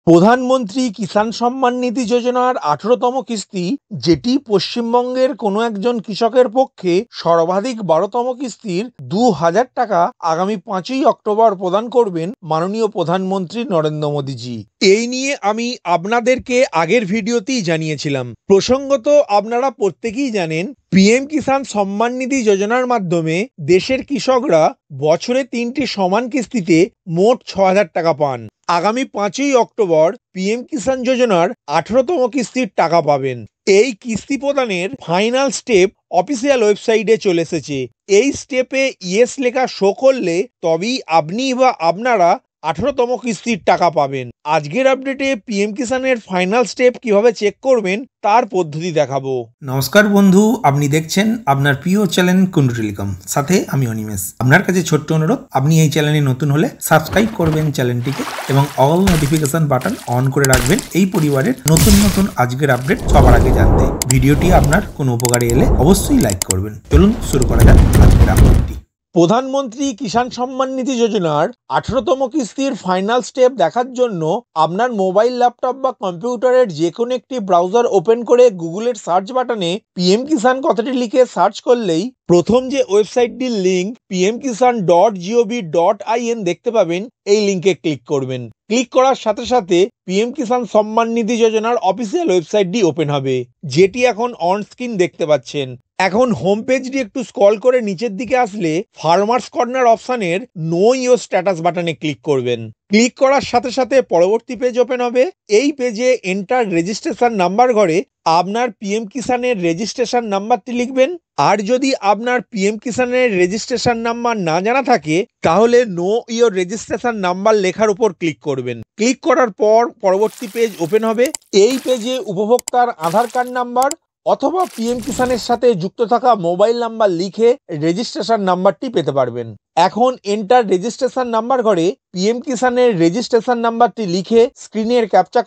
প্রধানমন্ত্রী কিষাণ সম্মান নিধি যোজনার ১৮তম কিস্তি, যেটি পশ্চিমবঙ্গের কোনো একজন কৃষকের পক্ষে সর্বাধিক ১২তম কিস্তির ২,০০০ টাকা আগামী ৫ই অক্টোবর প্রদান করবেন মাননীয় প্রধানমন্ত্রী নরেন্দ্র মোদীজি। এই নিয়ে আমি আপনাদেরকে আগের ভিডিওতেই জানিয়েছিলাম। প্রসঙ্গত আপনারা প্রত্যেকেই জানেন, পিএম কিষাণ সম্মান নিধি যোজনার মাধ্যমে দেশের কৃষকরা বছরে ৩টি সমান কিস্তিতে মোট ৬,০০০ টাকা পান। আগামী ৫ই অক্টোবর পিএম কিষাণ যোজনার ১৮তম কিস্তির টাকা পাবেন। এই কিস্তি প্রদানের ফাইনাল স্টেপ অফিসিয়াল ওয়েবসাইটে চলে এসেছে। এই স্টেপে ইয়েস লেখা শো করলে তবেই আপনি বা আপনারা ১৮তম কিস্তির টাকা পাবেন। আজকের আপডেটে পিএম কিষাণের ফাইনাল স্টেপ কিভাবে চেক করবেন তার পদ্ধতি দেখাবো। নমস্কার বন্ধু, আপনি দেখছেন আপনার প্রিয় চ্যানেল কুন্ডু টেলিকম, সাথে আমি অনিমেষ। আপনার কাছে ছোট্ট অনুরোধ, আপনি এই চ্যানেলে নতুন হলে সাবস্ক্রাইব করবেন চ্যানেলটিকে এবং অল নোটিফিকেশন বাটন অন করে রাখবেন এই পরিবারের নতুন নতুন আজকের আপডেট সবার আগে জানতে। ভিডিওটি আপনার কোনো উপকারে এলে অবশ্যই লাইক করবেন। চলুন শুরু করা যাক আজকের আপডেটটি। প্রধানমন্ত্রী কিষাণ সম্মান নিধি যোজনার ১৮তম কিস্তির ফাইনাল স্টেপ দেখার জন্য আপনার মোবাইল, ল্যাপটপ বা কম্পিউটারের যে কোনো একটি ব্রাউজার ওপেন করে গুগলের সার্চ বাটনে পিএম কিষাণ কথাটি লিখে সার্চ করলেই প্রথম যে ওয়েবসাইটটির লিঙ্ক pmkisan.gov.in দেখতে পাবেন। এই লিঙ্কে ক্লিক করবেন। ক্লিক করার সাথে সাথে পিএম কিষাণ সম্মান নিধি যোজনার অফিসিয়াল ওয়েবসাইটটি ওপেন হবে, যেটি এখন অন স্ক্রিন দেখতে পাচ্ছেন। এখন হোম পেজটি একটু স্ক্রল করে নিচের দিকে আসলে ফার্মার্স কর্নার অপশনের নো ইওর স্ট্যাটাস বাটনে ক্লিক করবেন। ক্লিক করার সাথে সাথে পরবর্তী পেজ ওপেন হবে। এই পেজে এন্টার রেজিস্ট্রেশন নাম্বার ঘরে আপনার পিএম কিষাণের রেজিস্ট্রেশন নাম্বারটি লিখবেন। আর যদি আপনার পিএম কিষাণের রেজিস্ট্রেশন নাম্বার না জানা থাকে তাহলে নো ইওর রেজিস্ট্রেশন নাম্বার লেখার উপর ক্লিক করবেন। ক্লিক করার পর পরবর্তী পেজ ওপেন হবে। এই পেজে উপভোক্তার আধার কার্ড নাম্বার অথবা পিএম কিষাণের সাথে যুক্ত থাকা মোবাইল নাম্বার লিখে রেজিস্ট্রেশন নাম্বারটি পেতে পারবেন। এখন এন্টার রেজিস্ট্রেশন নাম্বার ঘরে পিএম কিষাণের রেজিস্ট্রেশন নাম্বারটি লিখে স্ক্রিনের ক্যাপচা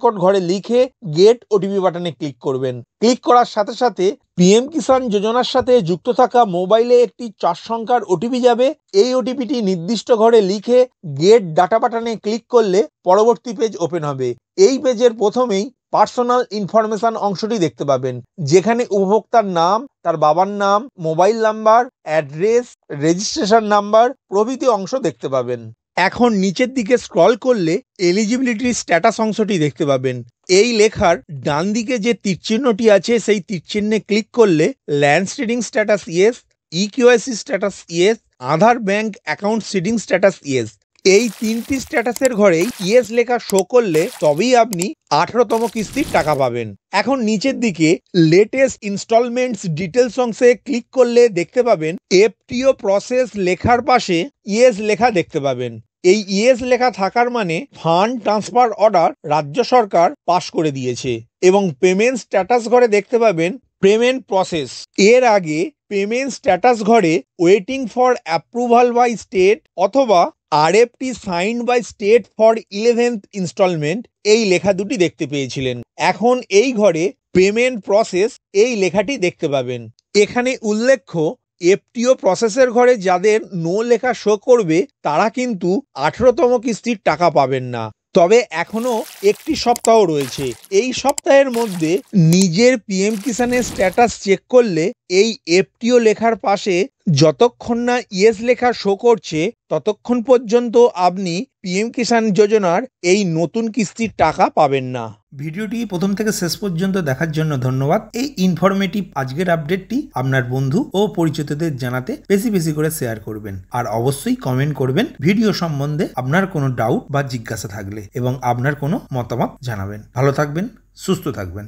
কোড ঘরে লিখে গেট ওটিপি বাটনে ক্লিক করবেন। ক্লিক করার সাথে সাথে পিএম কিষাণ যোজনার সাথে যুক্ত থাকা মোবাইলে একটি ৪ সংখ্যার ওটিপি যাবে। এই ওটিপিটি নির্দিষ্ট ঘরে লিখে গেট ডাটা বাটনে ক্লিক করলে পরবর্তী পেজ ওপেন হবে। এই পেজের প্রথমেই পার্সোনাল ইনফরমেশন অংশটি দেখতে পাবেন, যেখানে উপভোক্তার নাম, তার বাবার নাম, mobile number, address, registration number প্রভৃতি অংশ দেখতে পাবেন। এখন নিচের দিকে স্ক্রল করলে এলিজিবিলিটি স্ট্যাটাস অংশটি দেখতে পাবেন। এই লেখার ডান দিকে যে তীরচিহ্নটি আছে সেই তীরচিহ্নে ক্লিক করলে land seeding status yes, eKYC status yes, Aadhaar bank account seeding status yes, এই ৩টি স্ট্যাটাসের ঘরে ইয়েস লেখা শো করলে তবেই আপনি ১৮তম কিস্তির টাকা পাবেন। এখন নিচের দিকে লেটেস্ট ইনস্টলমেন্টস ডিটেলস অংশে ক্লিক করলে দেখতে পাবেন এফটিও প্রসেস লেখার পাশে ইয়েস লেখা দেখতে পাবেন। এই ইয়েস লেখা থাকার মানে ফান্ড ট্রান্সফার অর্ডার রাজ্য সরকার পাস করে দিয়েছে। এবং পেমেন্ট স্ট্যাটাস ঘরে দেখতে পাবেন পেমেন্ট প্রসেস। এর আগে পেমেন্ট স্ট্যাটাস ঘরে waiting for approval by state অথবা RFT signed by state for 11th instalment এই লেখা দুটি দেখতে পেয়েছিলেন। এখন এই ঘরে পেমেন্ট প্রসেস এই লেখাটি দেখতে পাবেন। এখানে উল্লেখ্য, এফটিও প্রসেসের ঘরে যাদের নো লেখা শো করবে তারা কিন্তু ১৮তম কিস্তির টাকা পাবেন না। তবে এখনো একটি সপ্তাহ রয়েছে। এই সপ্তাহের মধ্যে নিজের পিএম কিষাণের স্ট্যাটাস চেক করলে এই এফটিও লেখার পাশে যতক্ষণ না ইয়েস লেখা শো করছে ততক্ষণ পর্যন্ত আপনি পিএম কিষাণ যোজনার এই নতুন কিস্তির টাকা পাবেন না। ভিডিওটি প্রথম থেকে শেষ পর্যন্ত দেখার জন্য ধন্যবাদ। এই ইনফরমেটিভ আজকের আপডেটটি আপনার বন্ধু ও পরিচিতদের জানাতে বেশি বেশি করে শেয়ার করবেন। আর অবশ্যই কমেন্ট করবেন ভিডিও সম্বন্ধে আপনার কোনো ডাউট বা জিজ্ঞাসা থাকলে এবং আপনার কোনো মতামত জানাবেন। ভালো থাকবেন, সুস্থ থাকবেন।